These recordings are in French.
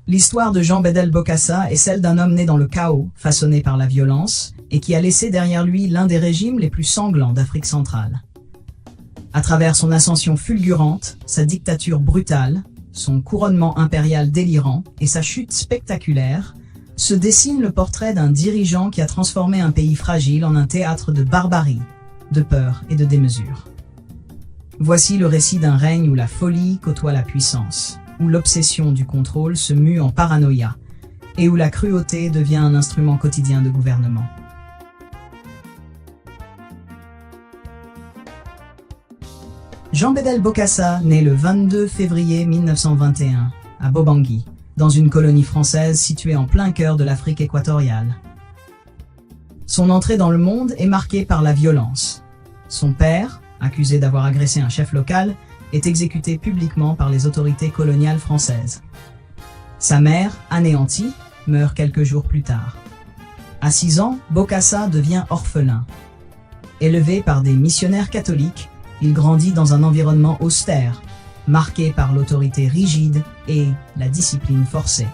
L'histoire de Jean Bedel Bokassa est celle d'un homme né dans le chaos, façonné par la violence, et qui a laissé derrière lui l'un des régimes les plus sanglants d'Afrique centrale. À travers son ascension fulgurante, sa dictature brutale, son couronnement impérial délirant et sa chute spectaculaire, se dessine le portrait d'un dirigeant qui a transformé un pays fragile en un théâtre de barbarie, de peur et de démesure. Voici le récit d'un règne où la folie côtoie la puissance, où l'obsession du contrôle se mue en paranoïa, et où la cruauté devient un instrument quotidien de gouvernement. Jean Bedel Bokassa naît le 22 février 1921, à Bobangui, dans une colonie française située en plein cœur de l'Afrique équatoriale. Son entrée dans le monde est marquée par la violence. Son père, accusé d'avoir agressé un chef local, est exécuté publiquement par les autorités coloniales françaises. Sa mère, anéantie, meurt quelques jours plus tard. À 6 ans, Bokassa devient orphelin. Élevé par des missionnaires catholiques, il grandit dans un environnement austère, marqué par l'autorité rigide et la discipline forcée.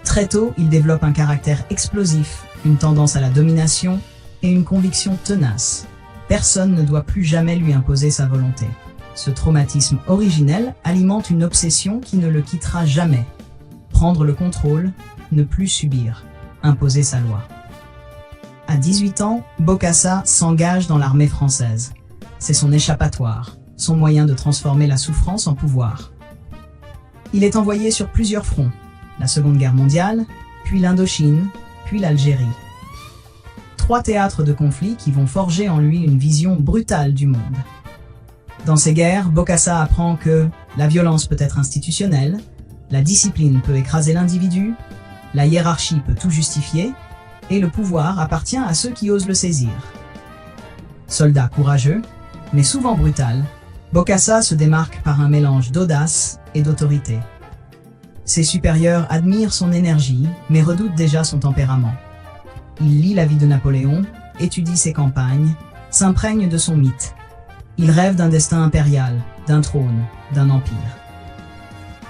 Très tôt, il développe un caractère explosif, une tendance à la domination et une conviction tenace. Personne ne doit plus jamais lui imposer sa volonté. Ce traumatisme originel alimente une obsession qui ne le quittera jamais. Prendre le contrôle, ne plus subir, imposer sa loi. À 18 ans, Bokassa s'engage dans l'armée française. C'est son échappatoire, son moyen de transformer la souffrance en pouvoir. Il est envoyé sur plusieurs fronts, la Seconde Guerre mondiale, puis l'Indochine, puis l'Algérie. 3 théâtres de conflit qui vont forger en lui une vision brutale du monde. Dans ces guerres, Bokassa apprend que la violence peut être institutionnelle, la discipline peut écraser l'individu, la hiérarchie peut tout justifier, et le pouvoir appartient à ceux qui osent le saisir. Soldat courageux, mais souvent brutal, Bokassa se démarque par un mélange d'audace et d'autorité. Ses supérieurs admirent son énergie, mais redoutent déjà son tempérament. Il lit la vie de Napoléon, étudie ses campagnes, s'imprègne de son mythe. Il rêve d'un destin impérial, d'un trône, d'un empire.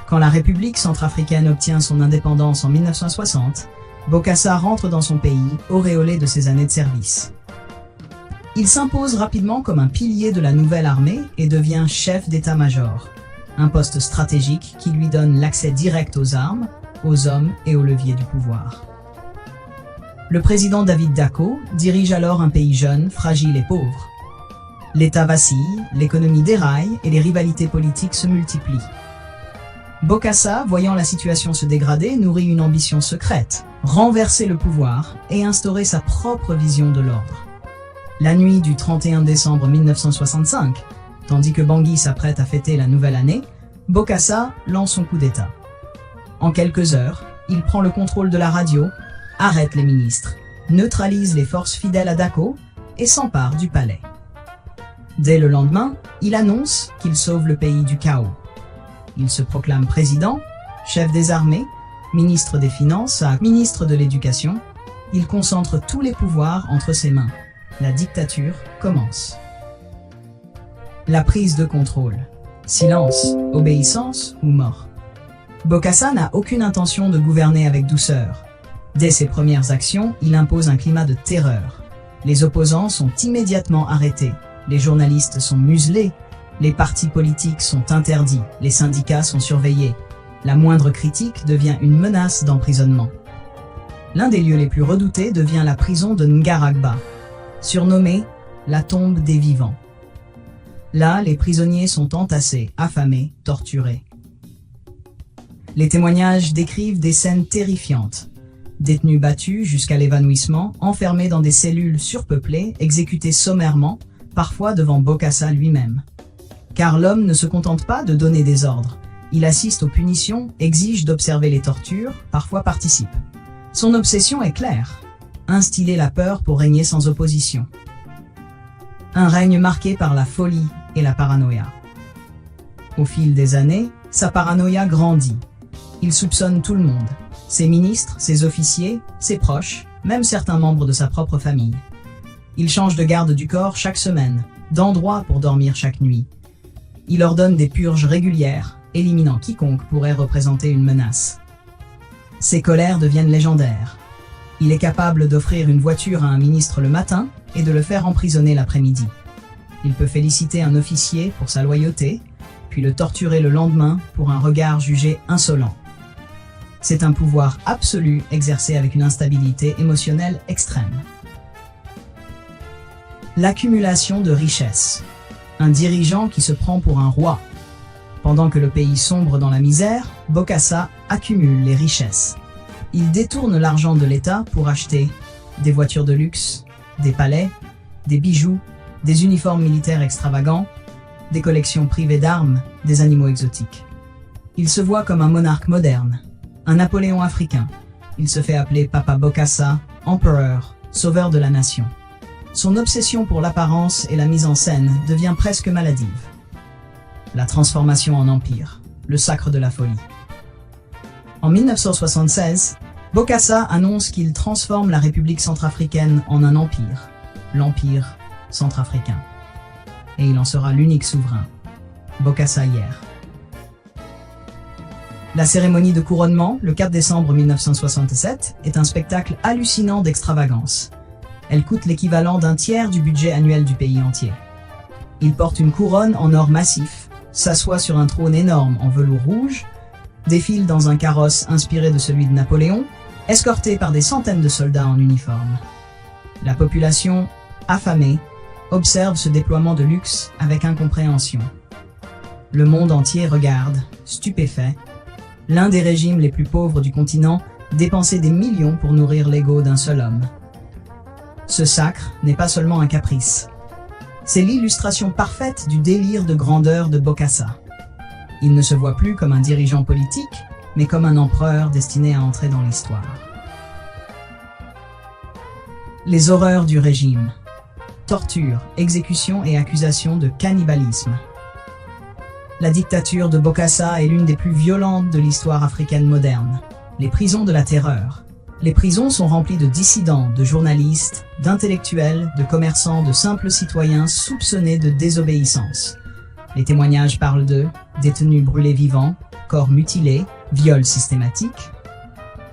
Quand la République centrafricaine obtient son indépendance en 1960, Bokassa rentre dans son pays, auréolé de ses années de service. Il s'impose rapidement comme un pilier de la nouvelle armée et devient chef d'état-major, un poste stratégique qui lui donne l'accès direct aux armes, aux hommes et aux leviers du pouvoir. Le président David Dacko dirige alors un pays jeune, fragile et pauvre. L'État vacille, l'économie déraille et les rivalités politiques se multiplient. Bokassa, voyant la situation se dégrader, nourrit une ambition secrète, renverser le pouvoir et instaurer sa propre vision de l'ordre. La nuit du 31 décembre 1965, tandis que Bangui s'apprête à fêter la nouvelle année, Bokassa lance son coup d'État. En quelques heures, il prend le contrôle de la radio, arrête les ministres, neutralise les forces fidèles à Dacko et s'empare du palais. Dès le lendemain, il annonce qu'il sauve le pays du chaos. Il se proclame président, chef des armées, ministre des Finances, ministre de l'Éducation. Il concentre tous les pouvoirs entre ses mains. La dictature commence. La prise de contrôle. Silence, obéissance ou mort. Bokassa n'a aucune intention de gouverner avec douceur. Dès ses premières actions, il impose un climat de terreur. Les opposants sont immédiatement arrêtés. Les journalistes sont muselés. Les partis politiques sont interdits. Les syndicats sont surveillés. La moindre critique devient une menace d'emprisonnement. L'un des lieux les plus redoutés devient la prison de Ngaragba, surnommée la tombe des vivants. Là, les prisonniers sont entassés, affamés, torturés. Les témoignages décrivent des scènes terrifiantes. Détenus battus jusqu'à l'évanouissement, enfermés dans des cellules surpeuplées, exécutés sommairement, parfois devant Bokassa lui-même. Car l'homme ne se contente pas de donner des ordres. Il assiste aux punitions, exige d'observer les tortures, parfois participe. Son obsession est claire. Instiller la peur pour régner sans opposition. Un règne marqué par la folie et la paranoïa. Au fil des années, sa paranoïa grandit. Il soupçonne tout le monde. Ses ministres, ses officiers, ses proches, même certains membres de sa propre famille. Il change de garde du corps chaque semaine, d'endroit pour dormir chaque nuit. Il ordonne des purges régulières, éliminant quiconque pourrait représenter une menace. Ses colères deviennent légendaires. Il est capable d'offrir une voiture à un ministre le matin et de le faire emprisonner l'après-midi. Il peut féliciter un officier pour sa loyauté, puis le torturer le lendemain pour un regard jugé insolent. C'est un pouvoir absolu exercé avec une instabilité émotionnelle extrême. L'accumulation de richesses. Un dirigeant qui se prend pour un roi. Pendant que le pays sombre dans la misère, Bokassa accumule les richesses. Il détourne l'argent de l'État pour acheter des voitures de luxe, des palais, des bijoux, des uniformes militaires extravagants, des collections privées d'armes, des animaux exotiques. Il se voit comme un monarque moderne, un Napoléon africain. Il se fait appeler Papa Bokassa, empereur, sauveur de la nation. Son obsession pour l'apparence et la mise en scène devient presque maladive. La transformation en empire, le sacre de la folie. En 1976, Bokassa annonce qu'il transforme la République centrafricaine en un empire, l'Empire centrafricain. Et il en sera l'unique souverain, Bokassa hier. La cérémonie de couronnement, le 4 décembre 1967, est un spectacle hallucinant d'extravagance. Elle coûte l'équivalent d'un tiers du budget annuel du pays entier. Il porte une couronne en or massif, s'assoit sur un trône énorme en velours rouge, défile dans un carrosse inspiré de celui de Napoléon, escorté par des centaines de soldats en uniforme. La population, affamée, observe ce déploiement de luxe avec incompréhension. Le monde entier regarde, stupéfait, l'un des régimes les plus pauvres du continent dépenser des millions pour nourrir l'ego d'un seul homme. Ce sacre n'est pas seulement un caprice. C'est l'illustration parfaite du délire de grandeur de Bokassa. Il ne se voit plus comme un dirigeant politique, mais comme un empereur destiné à entrer dans l'histoire. Les horreurs du régime. Torture, exécution et accusation de cannibalisme. La dictature de Bokassa est l'une des plus violentes de l'histoire africaine moderne. Les prisons de la terreur. Les prisons sont remplies de dissidents, de journalistes, d'intellectuels, de commerçants, de simples citoyens soupçonnés de désobéissance. Les témoignages parlent de détenus brûlés vivants, corps mutilés, viols systématiques,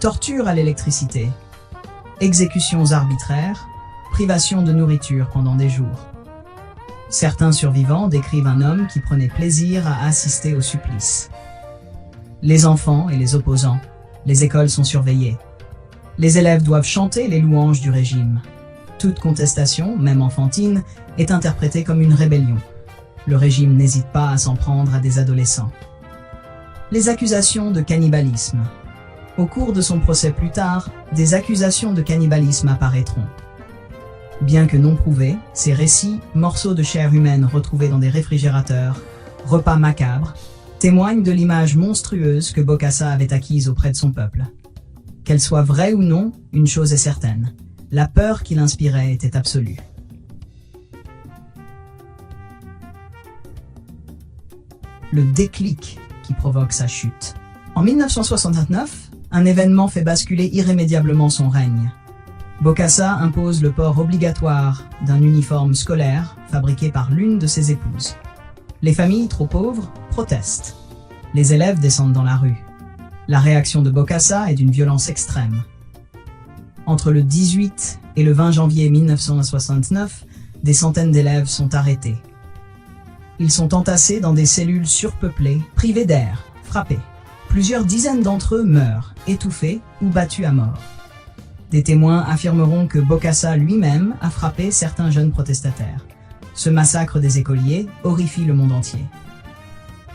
torture à l'électricité, exécutions arbitraires, privation de nourriture pendant des jours. Certains survivants décrivent un homme qui prenait plaisir à assister au supplice. Les enfants et les opposants, les écoles sont surveillées. Les élèves doivent chanter les louanges du régime. Toute contestation, même enfantine, est interprétée comme une rébellion. Le régime n'hésite pas à s'en prendre à des adolescents. Les accusations de cannibalisme. Au cours de son procès plus tard, des accusations de cannibalisme apparaîtront. Bien que non prouvés, ces récits, morceaux de chair humaine retrouvés dans des réfrigérateurs, repas macabres, témoignent de l'image monstrueuse que Bokassa avait acquise auprès de son peuple. Qu'elle soit vraie ou non, une chose est certaine. La peur qu'il inspirait était absolue. Le déclic qui provoque sa chute. En 1969, un événement fait basculer irrémédiablement son règne. Bokassa impose le port obligatoire d'un uniforme scolaire fabriqué par l'une de ses épouses. Les familles trop pauvres protestent. Les élèves descendent dans la rue. La réaction de Bokassa est d'une violence extrême. Entre le 18 et le 20 janvier 1969, des centaines d'élèves sont arrêtés. Ils sont entassés dans des cellules surpeuplées, privées d'air, frappés. Plusieurs dizaines d'entre eux meurent, étouffés ou battus à mort. Des témoins affirmeront que Bokassa lui-même a frappé certains jeunes protestataires. Ce massacre des écoliers horrifie le monde entier.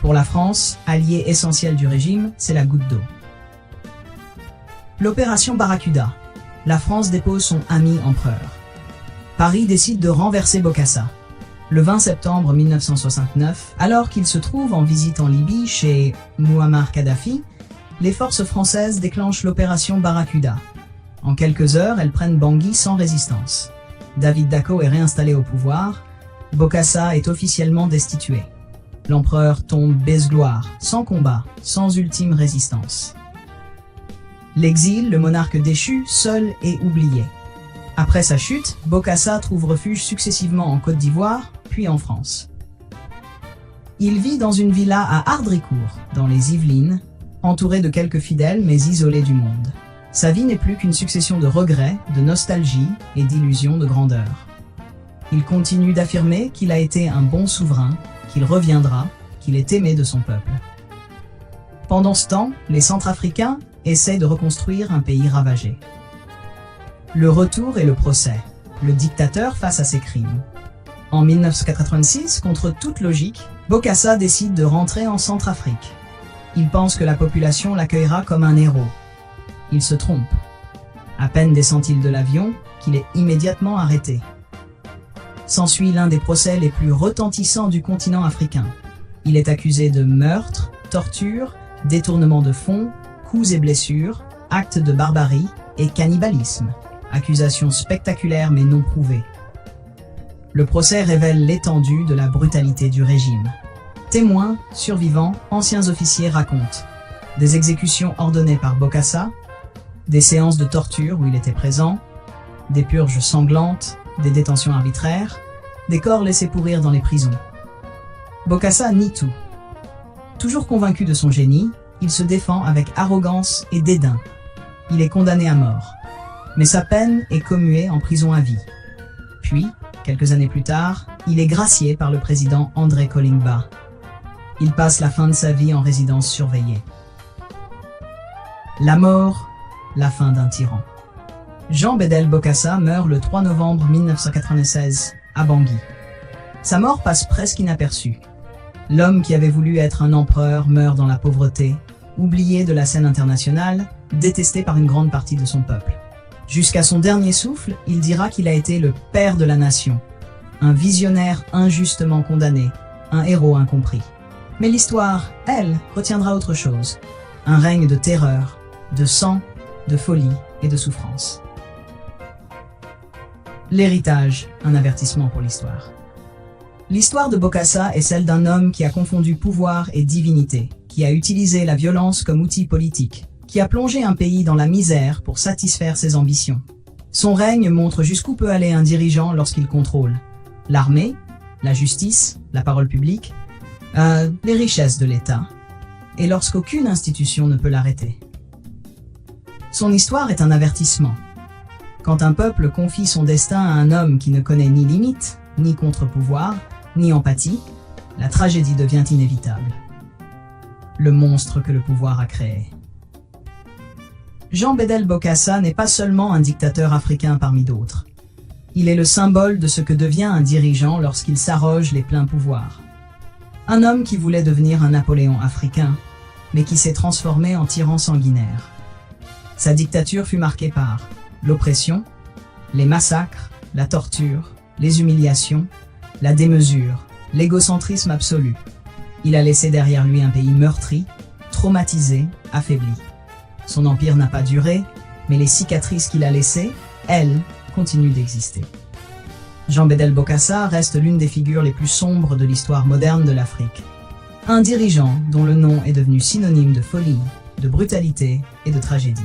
Pour la France, allié essentiel du régime, c'est la goutte d'eau. L'opération Barracuda. La France dépose son ami empereur. Paris décide de renverser Bokassa. Le 20 septembre 1969, alors qu'il se trouve en visite en Libye chez Mouammar Kadhafi, les forces françaises déclenchent l'opération Barracuda. En quelques heures, elles prennent Bangui sans résistance. David Dacko est réinstallé au pouvoir. Bokassa est officiellement destitué. L'empereur tombe baise-gloire, sans combat, sans ultime résistance. L'exil, le monarque déchu, seul et oublié. Après sa chute, Bokassa trouve refuge successivement en Côte d'Ivoire, puis en France. Il vit dans une villa à Ardricourt, dans les Yvelines, entouré de quelques fidèles mais isolé du monde. Sa vie n'est plus qu'une succession de regrets, de nostalgie et d'illusions de grandeur. Il continue d'affirmer qu'il a été un bon souverain, qu'il reviendra, qu'il est aimé de son peuple. Pendant ce temps, les Centrafricains essaient de reconstruire un pays ravagé. Le retour et le procès, le dictateur face à ses crimes. En 1986, contre toute logique, Bokassa décide de rentrer en Centrafrique. Il pense que la population l'accueillera comme un héros. Il se trompe. À peine descend-il de l'avion qu'il est immédiatement arrêté. S'ensuit l'un des procès les plus retentissants du continent africain. Il est accusé de meurtre, torture, détournement de fonds, coups et blessures, actes de barbarie et cannibalisme. Accusations spectaculaires mais non prouvées. Le procès révèle l'étendue de la brutalité du régime. Témoins, survivants, anciens officiers racontent des exécutions ordonnées par Bokassa, des séances de torture où il était présent, des purges sanglantes, des détentions arbitraires, des corps laissés pourrir dans les prisons. Bokassa nie tout. Toujours convaincu de son génie, il se défend avec arrogance et dédain. Il est condamné à mort. Mais sa peine est commuée en prison à vie. Puis, quelques années plus tard, il est gracié par le président André Kolingba. Il passe la fin de sa vie en résidence surveillée. La mort, la fin d'un tyran. Jean Bédel Bokassa meurt le 3 novembre 1996 à Bangui. Sa mort passe presque inaperçue. L'homme qui avait voulu être un empereur meurt dans la pauvreté, oublié de la scène internationale, détesté par une grande partie de son peuple. Jusqu'à son dernier souffle, il dira qu'il a été le père de la nation, un visionnaire injustement condamné, un héros incompris. Mais l'histoire, elle, retiendra autre chose. Un règne de terreur, de sang, de folie et de souffrance. L'héritage, un avertissement pour l'histoire. L'histoire de Bokassa est celle d'un homme qui a confondu pouvoir et divinité, qui a utilisé la violence comme outil politique, qui a plongé un pays dans la misère pour satisfaire ses ambitions. Son règne montre jusqu'où peut aller un dirigeant lorsqu'il contrôle l'armée, la justice, la parole publique, les richesses de l'État, et lorsqu'aucune institution ne peut l'arrêter. Son histoire est un avertissement. Quand un peuple confie son destin à un homme qui ne connaît ni limite, ni contre-pouvoir, ni empathie, la tragédie devient inévitable. Le monstre que le pouvoir a créé. Jean Bédel Bokassa n'est pas seulement un dictateur africain parmi d'autres. Il est le symbole de ce que devient un dirigeant lorsqu'il s'arroge les pleins pouvoirs. Un homme qui voulait devenir un Napoléon africain, mais qui s'est transformé en tyran sanguinaire. Sa dictature fut marquée par l'oppression, les massacres, la torture, les humiliations, la démesure, l'égocentrisme absolu. Il a laissé derrière lui un pays meurtri, traumatisé, affaibli. Son empire n'a pas duré, mais les cicatrices qu'il a laissées, elles, continuent d'exister. Jean Bédel Bokassa reste l'une des figures les plus sombres de l'histoire moderne de l'Afrique. Un dirigeant dont le nom est devenu synonyme de folie, de brutalité et de tragédie.